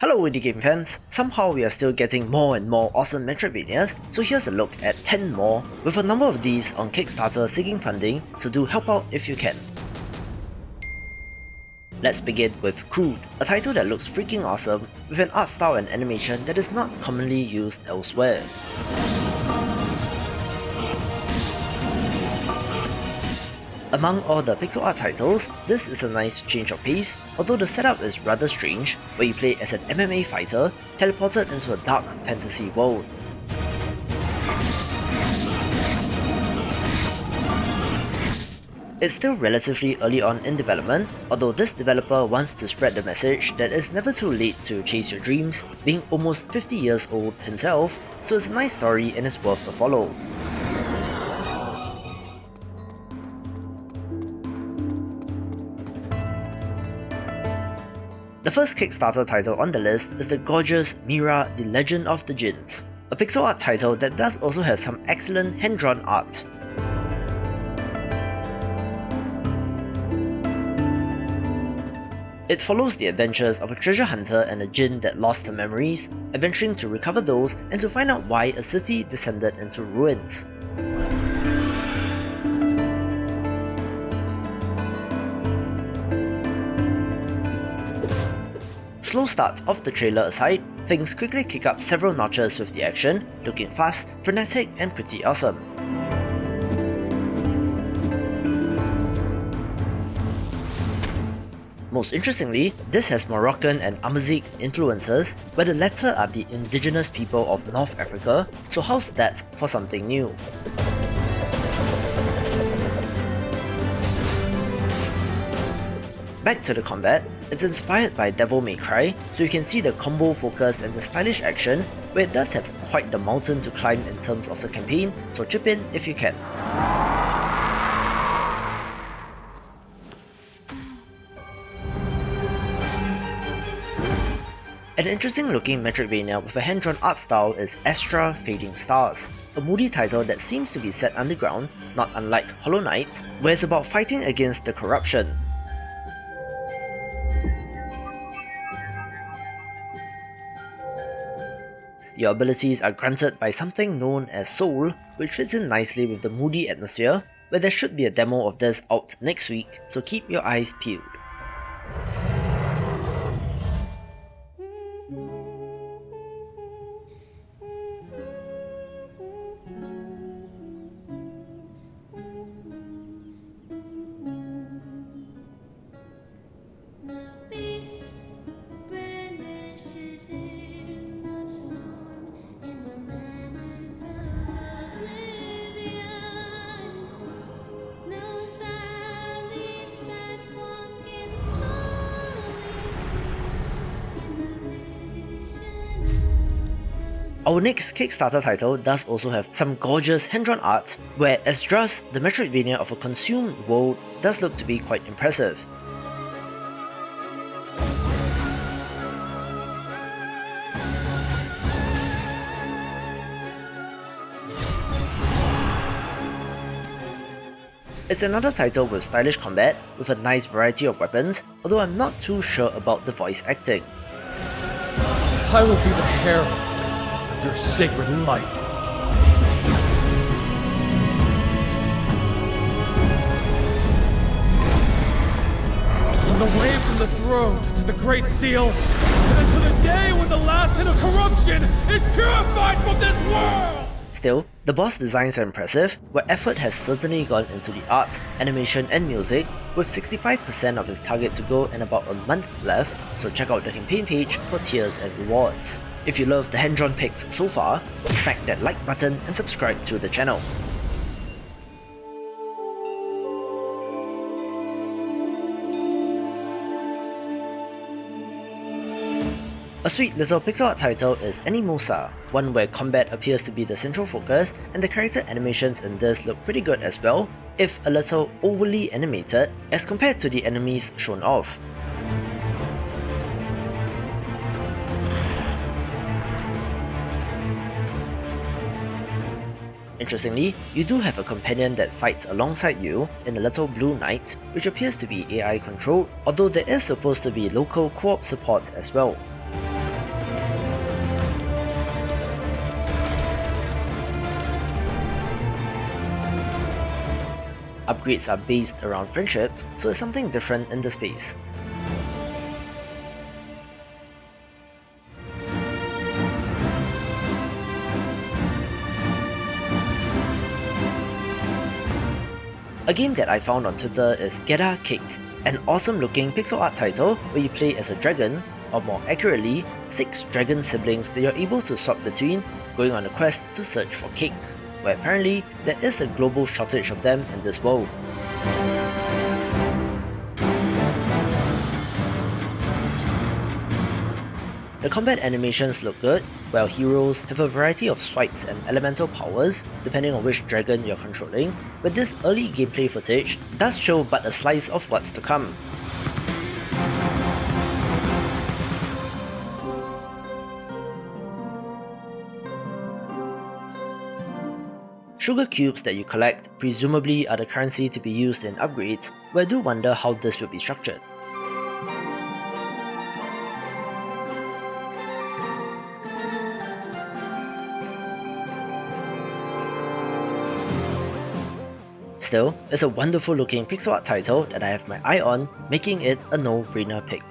Hello indie game fans, somehow we are still getting more and more awesome Metroidvanias, so here's a look at 10 more, with a number of these on Kickstarter seeking funding, so do help out if you can. Let's begin with CRUDE, a title that looks freaking awesome, with an art style and animation that is not commonly used elsewhere. Among all the pixel art titles, this is a nice change of pace, although the setup is rather strange, where you play as an MMA fighter teleported into a dark fantasy world. It's still relatively early on in development, although this developer wants to spread the message that it's never too late to chase your dreams, being almost 50 years old himself, so it's a nice story and is worth a follow. The first Kickstarter title on the list is the gorgeous Mira, The Legend of the Djinns, a pixel art title that does also have some excellent hand-drawn art. It follows the adventures of a treasure hunter and a djinn that lost her memories, adventuring to recover those and to find out why a city descended into ruins. Slow start of the trailer aside, things quickly kick up several notches with the action, looking fast, frenetic and pretty awesome. Most interestingly, this has Moroccan and Amazigh influences, where the latter are the indigenous people of North Africa, so how's that for something new? Back to the combat, it's inspired by Devil May Cry, so you can see the combo focus and the stylish action, where it does have quite the mountain to climb in terms of the campaign, so chip in if you can. An interesting looking Metroidvania with a hand-drawn art style is Astra Fading Stars, a moody title that seems to be set underground, not unlike Hollow Knight, where it's about fighting against the corruption. Your abilities are granted by something known as Soul, which fits in nicely with the moody atmosphere, where there should be a demo of this out next week, so keep your eyes peeled. Our next Kickstarter title does also have some gorgeous hand-drawn art, where ESDRAZ, the Metroidvania of a consumed world, does look to be quite impressive. It's another title with stylish combat, with a nice variety of weapons, although I'm not too sure about the voice acting. I will be the herald of their sacred light. On the way from the throne to the Great Seal, and to the day when the last hint of corruption is purified from this world! Still, the boss designs are impressive, where effort has certainly gone into the art, animation and music, with 65% of his target to go and about a month left, so check out the campaign page for tiers and rewards. If you love the hand-drawn pics so far, smack that like button and subscribe to the channel. A sweet little pixel art title is Animosa, one where combat appears to be the central focus, and the character animations in this look pretty good as well, if a little overly animated as compared to the enemies shown off. Interestingly, you do have a companion that fights alongside you in the Little Blue Knight, which appears to be AI controlled, although there is supposed to be local co-op support as well. Upgrades are based around friendship, so it's something different in the space. A game that I found on Twitter is Gedda Cake, an awesome looking pixel art title where you play as a dragon, or more accurately, 6 dragon siblings that you're able to swap between, going on a quest to search for cake, where apparently there is a global shortage of them in this world. The combat animations look good, while heroes have a variety of swipes and elemental powers depending on which dragon you're controlling, but this early gameplay footage does show but a slice of what's to come. Sugar cubes that you collect presumably are the currency to be used in upgrades, but I do wonder how this will be structured. Still, it's a wonderful looking pixel art title that I have my eye on, making it a no-brainer pick.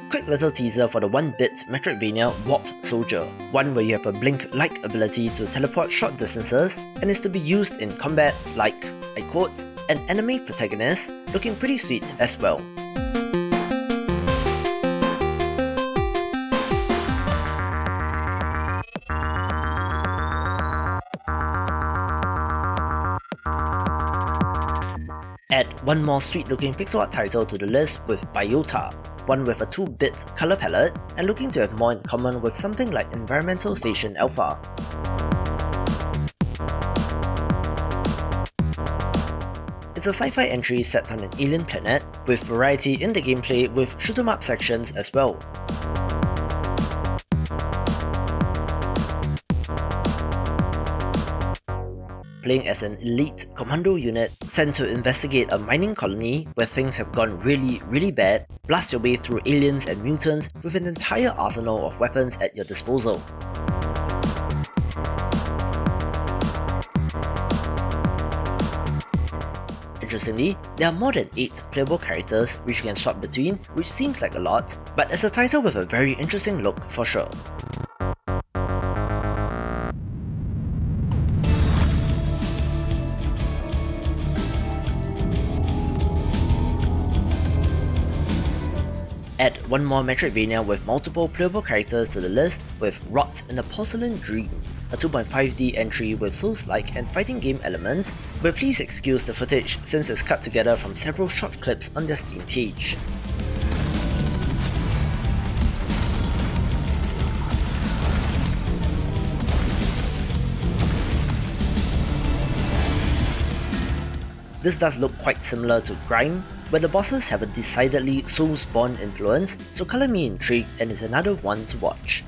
Quick little teaser for the 1-bit Metroidvania Warped Soldier, one where you have a blink-like ability to teleport short distances and is to be used in combat like, I quote, an anime protagonist, looking pretty sweet as well. Add one more sweet looking pixel art title to the list with Biota, one with a 2-bit color palette and looking to have more in common with something like Environmental Station Alpha. It's a sci-fi entry set on an alien planet, with variety in the gameplay with shoot 'em up sections as well. Playing as an elite commando unit sent to investigate a mining colony where things have gone really bad, blast your way through aliens and mutants with an entire arsenal of weapons at your disposal. Interestingly, there are more than 8 playable characters which you can swap between, which seems like a lot, but it's a title with a very interesting look for sure. Add one more Metroidvania with multiple playable characters to the list with Rot in the Porcelain Dream, a 2.5D entry with Souls-like and fighting game elements, but please excuse the footage since it's cut together from several short clips on their Steam page. This does look quite similar to Grime, where the bosses have a decidedly Soulsborne influence, so colour me intrigued and is another one to watch.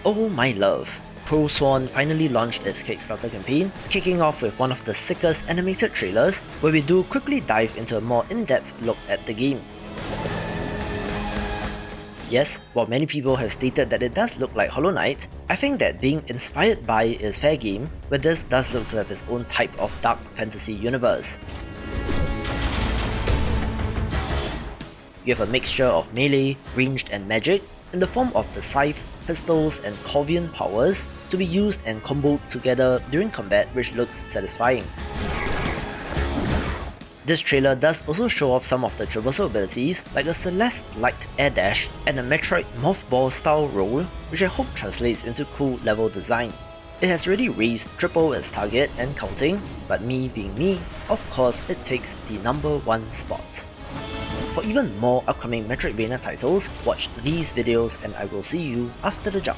Oh my love! ProSwan finally launched its Kickstarter campaign, kicking off with one of the sickest animated trailers where we do quickly dive into a more in-depth look at the game. Yes, while many people have stated that it does look like Hollow Knight, I think that being inspired by is fair game, but this does look to have its own type of dark fantasy universe. You have a mixture of melee, ranged and magic, in the form of the scythe, pistols and Corvian powers to be used and comboed together during combat, which looks satisfying. This trailer does also show off some of the traversal abilities like a Celeste-like air dash and a Metroid mothball style roll, which I hope translates into cool level design. It has already raised triple its target and counting, but me being me, of course it takes the number 1 spot. For even more upcoming Metroidvania titles, watch these videos and I will see you after the jump.